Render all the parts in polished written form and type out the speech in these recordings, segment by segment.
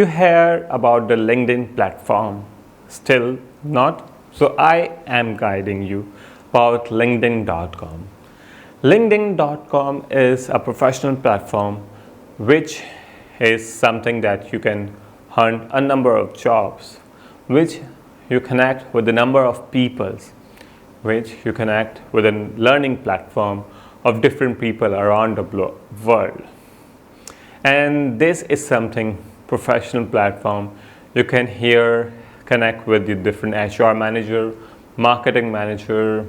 You hear about the LinkedIn platform? Still not? So I am guiding you about linkedin.com. LinkedIn.com is a professional platform which is something that you can hunt a number of jobs, which you connect with a number of peoples, which you connect with a learning platform of different people around the world. And this is something professional platform. You can here connect with the different HR manager, marketing manager,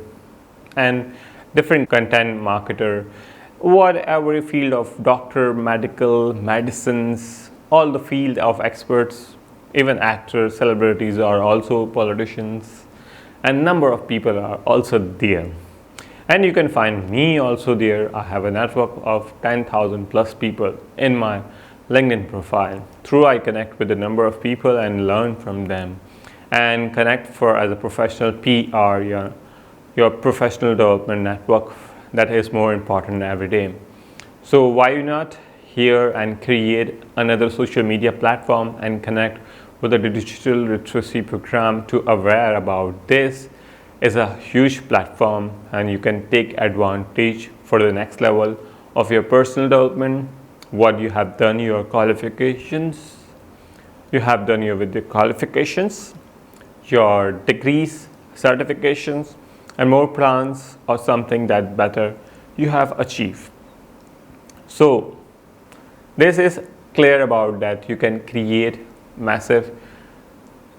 and different content marketer, whatever field of doctor, medical, medicines, all the field of experts, even actors, celebrities are also politicians, and number of people are also there. And you can find me also there. I have a network of 10,000 plus people in my LinkedIn profile. Through I connect with a number of people and learn from them, and connect for as a professional PR, your professional development network that is more important every day. So why not here and create another social media platform and connect with a digital literacy program to aware about this is a huge platform, and you can take advantage for the next level of your personal development. What you have done, your qualifications, you have done with the qualifications, your degrees, certifications, and more plans or something that better you have achieved. So this is clear about that you can create massive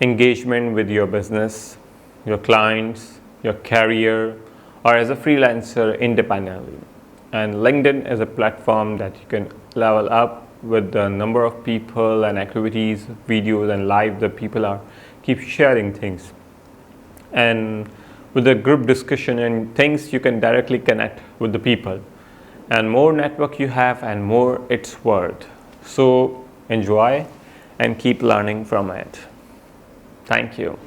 engagement with your business, your clients, your career, or as a freelancer independently. And LinkedIn is a platform that you can level up with the number of people and activities, videos, and live the people are keep sharing things. And with the group discussion and things, you can directly connect with the people. And more network you have, and more it's worth. So enjoy and keep learning from it. Thank you.